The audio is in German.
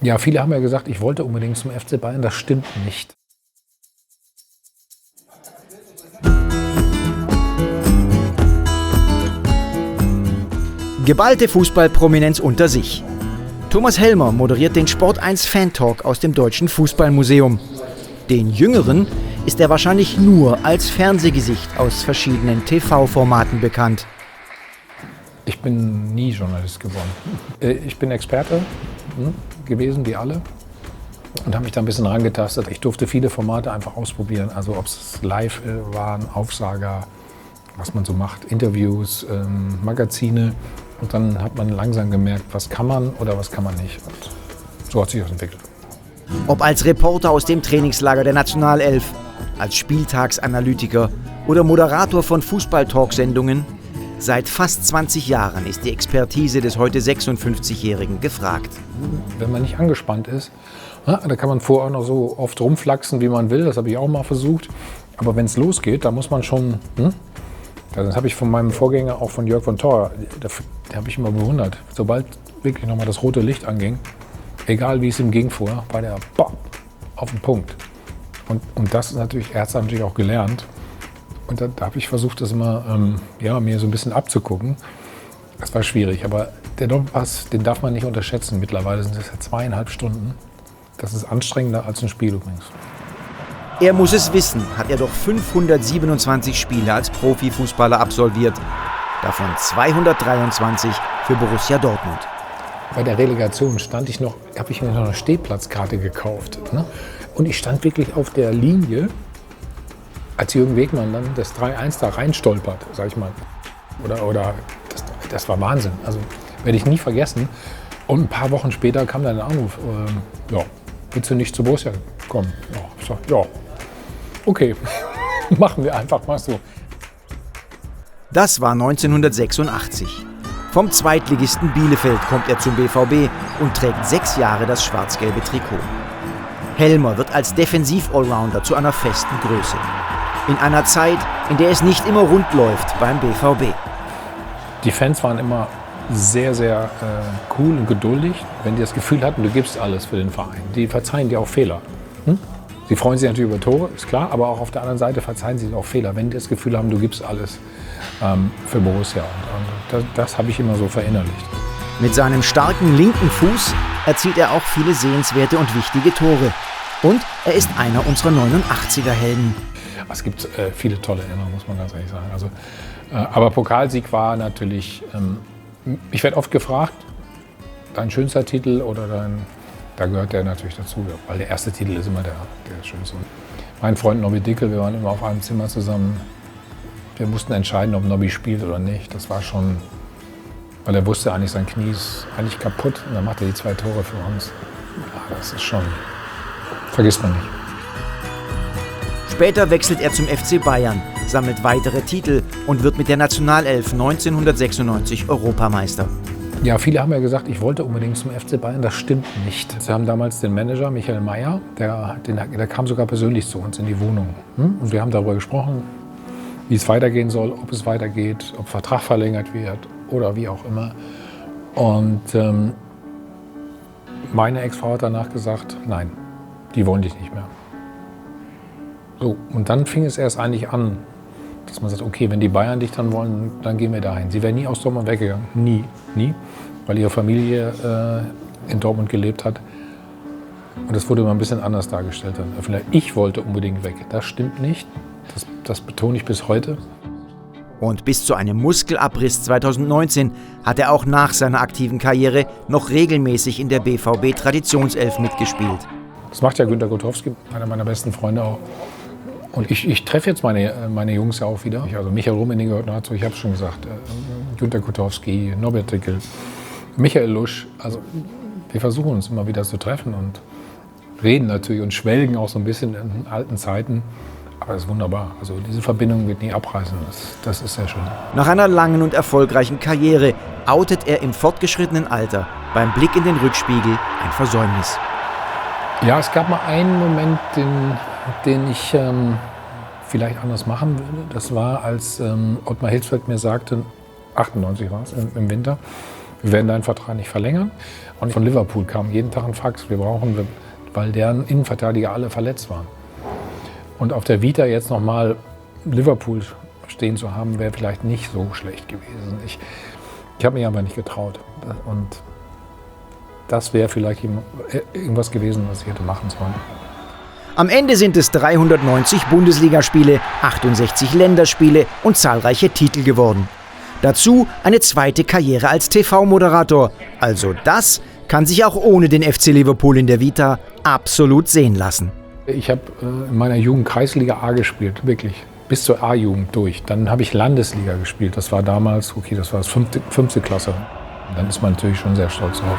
Ja, viele haben ja gesagt, ich wollte unbedingt zum FC Bayern. Das stimmt nicht. Geballte Fußballprominenz unter sich. Thomas Helmer moderiert den Sport1 Fan-Talk aus dem Deutschen Fußballmuseum. Den Jüngeren ist er wahrscheinlich nur als Fernsehgesicht aus verschiedenen TV-Formaten bekannt. Ich bin nie Journalist geworden. Ich bin Experte gewesen, wie alle, und habe mich da ein bisschen rangetastet. Ich durfte viele Formate einfach ausprobieren, also ob es live waren, Aufsager, was man so macht, Interviews, Magazine. Und dann hat man langsam gemerkt, was kann man oder was kann man nicht. Und so hat sich das entwickelt. Ob als Reporter aus dem Trainingslager der Nationalelf, als Spieltagsanalytiker oder Moderator von Fußball-Talksendungen, seit fast 20 Jahren ist die Expertise des heute 56-Jährigen gefragt. Wenn man nicht angespannt ist, da kann man vorher noch so oft rumflaxen, wie man will. Das habe ich auch mal versucht. Aber wenn es losgeht, da muss man schon... Das habe ich von meinem Vorgänger, auch von Jörg von Thor, der habe ich immer bewundert. Sobald wirklich nochmal das rote Licht anging, egal wie es ihm ging vorher, war der auf den Punkt. Und das ist natürlich, er hat es natürlich auch gelernt. Und da habe ich versucht, das immer mir so ein bisschen abzugucken. Das war schwierig, aber der Doppelpass, den darf man nicht unterschätzen. Mittlerweile sind es ja 2,5 Stunden. Das ist anstrengender als ein Spiel übrigens. Er muss es wissen, hat er doch 527 Spiele als Profifußballer absolviert. Davon 223 für Borussia Dortmund. Bei der Relegation habe ich mir noch eine Stehplatzkarte gekauft. Ne? Und ich stand wirklich auf der Linie, als Jürgen Wegmann dann das 3-1 da reinstolpert, sag ich mal. Oder das war Wahnsinn. Also werde ich nie vergessen. Und ein paar Wochen später kam dann ein Anruf, willst du nicht zu Borussia kommen? Ja. Okay, machen wir einfach mal so. Das war 1986. Vom Zweitligisten Bielefeld kommt er zum BVB und trägt 6 Jahre das schwarz-gelbe Trikot. Helmer wird als Defensiv-Allrounder zu einer festen Größe. In einer Zeit, in der es nicht immer rund läuft beim BVB. Die Fans waren immer sehr, sehr cool und geduldig, wenn die das Gefühl hatten, du gibst alles für den Verein. Die verzeihen dir auch Fehler. Sie freuen sich natürlich über Tore, ist klar, aber auch auf der anderen Seite verzeihen sie auch Fehler, wenn die das Gefühl haben, du gibst alles für Borussia. Und das habe ich immer so verinnerlicht. Mit seinem starken linken Fuß erzielt er auch viele sehenswerte und wichtige Tore. Und er ist einer unserer 89er-Helden. Es gibt viele tolle Erinnerungen, muss man ganz ehrlich sagen. Also, aber Pokalsieg war natürlich, ich werde oft gefragt, dein schönster Titel oder da gehört der natürlich dazu, weil der erste Titel ist immer der schönste. Mein Freund Nobby Dickel, wir waren immer auf einem Zimmer zusammen. Wir mussten entscheiden, ob Nobby spielt oder nicht. Das war schon, weil er wusste eigentlich, sein Knie ist eigentlich kaputt. Und dann macht er die 2 Tore für uns. Ja, das ist schon, vergisst man nicht. Später wechselt er zum FC Bayern, sammelt weitere Titel und wird mit der Nationalelf 1996 Europameister. Ja, viele haben ja gesagt, ich wollte unbedingt zum FC Bayern. Das stimmt nicht. Sie haben damals den Manager, Michael Mayer, der kam sogar persönlich zu uns in die Wohnung. Und wir haben darüber gesprochen, wie es weitergehen soll, ob es weitergeht, ob Vertrag verlängert wird oder wie auch immer. Und meine Ex-Frau hat danach gesagt, nein, die wollen dich nicht mehr. So, und dann fing es erst eigentlich an, dass man sagt, okay, wenn die Bayern dich dann wollen, dann gehen wir dahin. Sie wäre nie aus Dortmund weggegangen, nie, weil ihre Familie in Dortmund gelebt hat. Und das wurde immer ein bisschen anders dargestellt. Vielleicht ich wollte unbedingt weg. Das stimmt nicht, das betone ich bis heute. Und bis zu einem Muskelabriss 2019 hat er auch nach seiner aktiven Karriere noch regelmäßig in der BVB-Traditionself mitgespielt. Das macht ja Günter Kotowski, einer meiner besten Freunde auch. Und ich treffe jetzt meine Jungs ja auch wieder. Also Michael Rummenigge gehört dazu, ich habe es schon gesagt. Günter Kotowski, Norbert Dickel, Michael Lusch. Also wir versuchen uns immer wieder zu treffen und reden natürlich und schwelgen auch so ein bisschen in alten Zeiten. Aber das ist wunderbar. Also diese Verbindung wird nie abreißen. Das ist sehr schön. Nach einer langen und erfolgreichen Karriere outet er im fortgeschrittenen Alter beim Blick in den Rückspiegel ein Versäumnis. Ja, es gab mal einen Moment, den ich vielleicht anders machen würde. Das war, als Ottmar Hitzfeld mir sagte, 98 war es, im Winter, wir werden deinen Vertrag nicht verlängern. Und von Liverpool kam jeden Tag ein Fax, weil deren Innenverteidiger alle verletzt waren. Und auf der Vita jetzt nochmal Liverpool stehen zu haben, wäre vielleicht nicht so schlecht gewesen. Ich habe mich aber nicht getraut. Und das wäre vielleicht irgendwas gewesen, was ich hätte machen sollen. Am Ende sind es 390 Bundesligaspiele, 68 Länderspiele und zahlreiche Titel geworden. Dazu eine zweite Karriere als TV-Moderator. Also das kann sich auch ohne den FC Liverpool in der Vita absolut sehen lassen. Ich habe in meiner Jugend Kreisliga A gespielt, wirklich. Bis zur A-Jugend durch. Dann habe ich Landesliga gespielt. Das war damals, das war das 5. Klasse. Und dann ist man natürlich schon sehr stolz drauf.